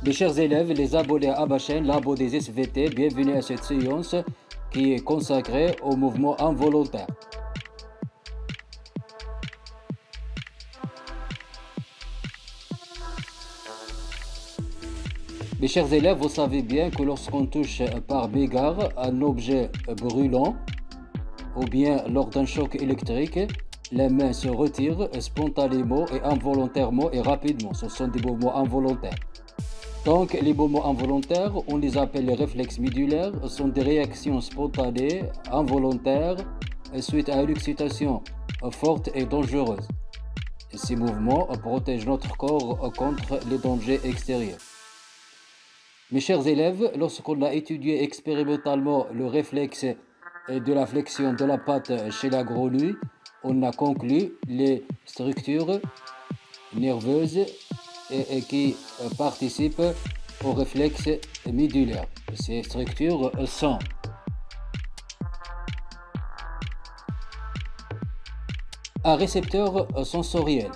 Mes chers élèves, les abonnés à ma chaîne, Labo des SVT, bienvenue à cette séance qui est consacrée au mouvement involontaire. Mes chers élèves, vous savez bien que lorsqu'on touche par mégarde un objet brûlant ou bien lors d'un choc électrique, les mains se retirent spontanément et involontairement et rapidement. Ce sont des mouvements involontaires. Donc, les mouvements involontaires, on les appelle les réflexes médulaires, sont des réactions spontanées, involontaires, suite à une excitation forte et dangereuse. Ces mouvements protègent notre corps contre les dangers extérieurs. Mes chers élèves, lorsqu'on a étudié expérimentalement le réflexe de la flexion de la patte chez la grenouille, on a conclu les structures nerveuses qui participent au réflexe médulaire. Ces structures sont un récepteur sensoriel,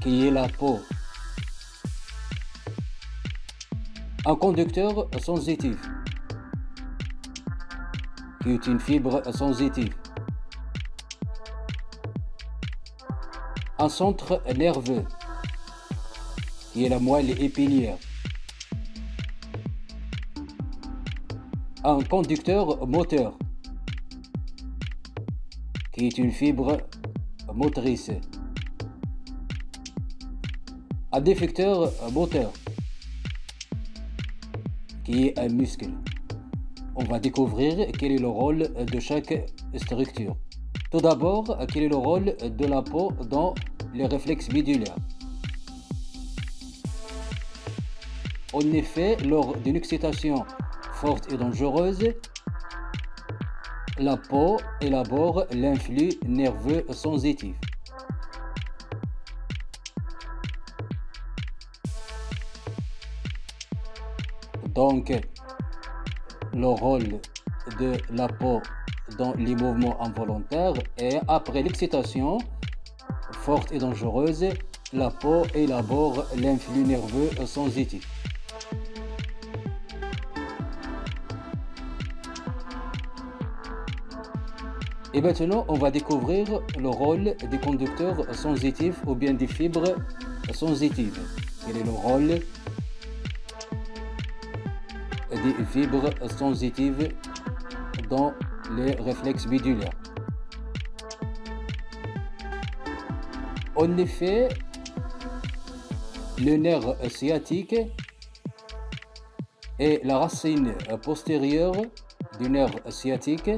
qui est la peau, un conducteur sensitif, qui est une fibre sensitive, un centre nerveux, qui est la moelle épinière, un conducteur moteur, qui est une fibre motrice, un effecteur moteur, qui est un muscle. On va découvrir quel est le rôle de chaque structure. Tout d'abord, quel est le rôle de la peau dans les réflexes médulaires? En effet, lors d'une excitation forte et dangereuse, la peau élabore l'influx nerveux sensitif. Donc, le rôle de la peau dans les mouvements involontaires est après l'excitation forte et dangereuse, la peau élabore l'influx nerveux sensitif. Et maintenant, on va découvrir le rôle des conducteurs sensitifs ou bien des fibres sensitives. Quel est le rôle des fibres sensitives dans les réflexes médulaires? En effet, le nerf sciatique est la racine postérieure du nerf sciatique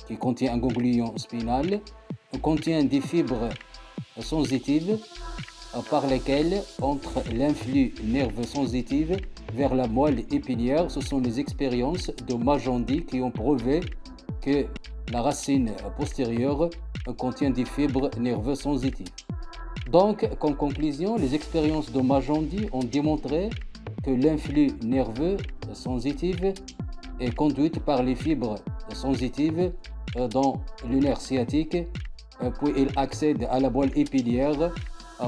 qui contient un ganglion spinal, contient des fibres sensitives par lesquelles entre l'influx nerveux sensitif vers la moelle épinière. Ce sont les expériences de Magendie qui ont prouvé que la racine postérieure contient des fibres nerveuses sensitives. Donc, comme conclusion, les expériences de Magendie ont démontré que l'influx nerveux sensitif est conduit par les fibres sensitives dans le nerf sciatique, puis il accède à la moelle épinière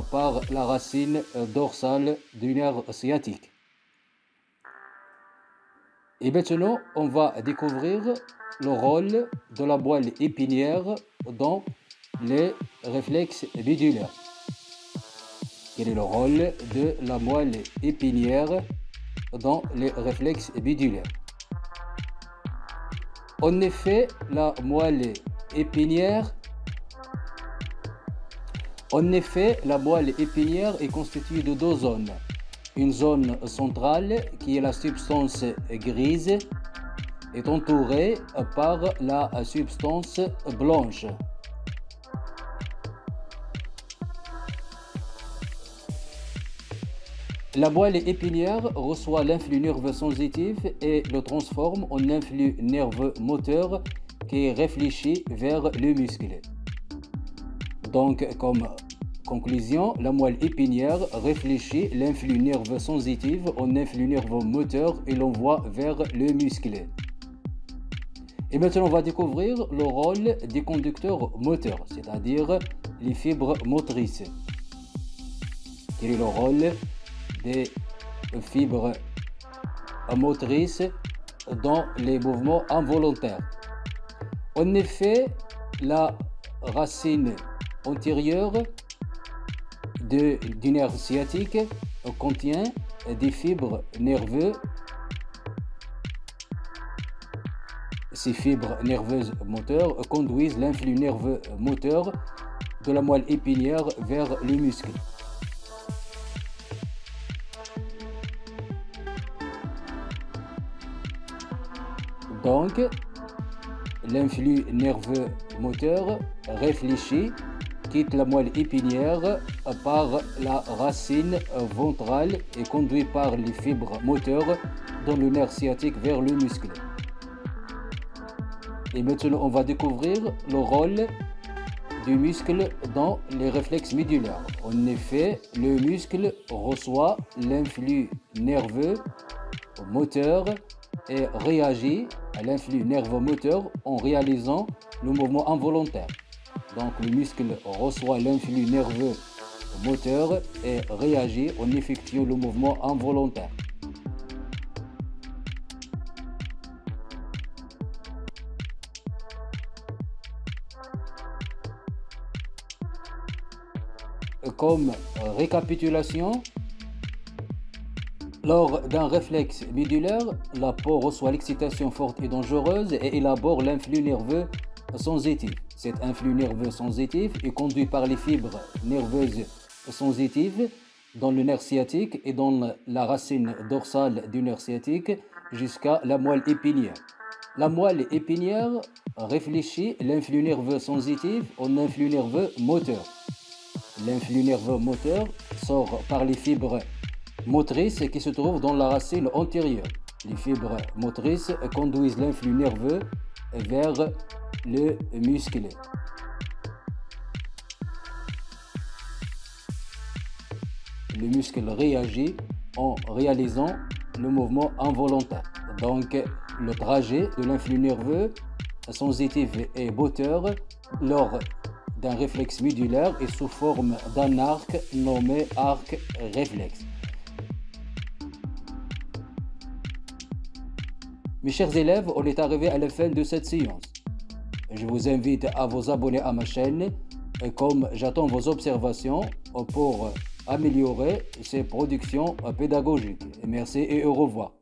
par la racine dorsale du nerf sciatique. Et maintenant, on va découvrir le rôle de la moelle épinière dans les réflexes médulaires. Quel est le rôle de la moelle épinière dans les réflexes médulaires? En effet, la moelle épinière est constituée de deux zones. Une zone centrale, qui est la substance grise, est entourée par la substance blanche. La moelle épinière reçoit l'influx nerveux sensitif et le transforme en influx nerveux moteur qui est réfléchi vers le muscle. Donc, comme conclusion, la moelle épinière réfléchit l'influx nerveux sensitif en influx nerveux moteur et l'envoie vers le muscle. Et maintenant, on va découvrir le rôle des conducteurs moteurs, c'est-à-dire les fibres motrices. Quel est le rôle des fibres motrices dans les mouvements involontaires. En effet, la racine antérieure du nerf sciatique contient des fibres nerveuses. Ces fibres nerveuses moteurs conduisent l'influx nerveux moteur de la moelle épinière vers le muscle. Donc, l'influx nerveux moteur réfléchi quitte la moelle épinière par la racine ventrale et conduit par les fibres moteurs dans le nerf sciatique vers le muscle. Et maintenant, on va découvrir le rôle du muscle dans les réflexes médulaires. En effet, le muscle reçoit l'influx nerveux moteur et réagit à l'influx nerveux moteur en réalisant le mouvement involontaire. Donc le muscle reçoit l'influx nerveux moteur et réagit en effectuant le mouvement involontaire. Comme récapitulation, lors d'un réflexe médulaire, la peau reçoit l'excitation forte et dangereuse et élabore l'influx nerveux sensitif. Cet influx nerveux sensitif est conduit par les fibres nerveuses sensitives dans le nerf sciatique et dans la racine dorsale du nerf sciatique jusqu'à la moelle épinière. La moelle épinière réfléchit l'influx nerveux sensitif en influx nerveux moteur. L'influx nerveux moteur sort par les fibres motrices qui se trouvent dans la racine antérieure. Les fibres motrices conduisent l'influx nerveux vers le muscle. Le muscle réagit en réalisant le mouvement involontaire. Donc, le trajet de l'influx nerveux sensitif et moteur lors d'un réflexe médulaire est sous forme d'un arc nommé arc réflexe. Mes chers élèves, on est arrivé à la fin de cette séance. Je vous invite à vous abonner à ma chaîne, comme j'attends vos observations pour améliorer ces productions pédagogiques. Merci et au revoir.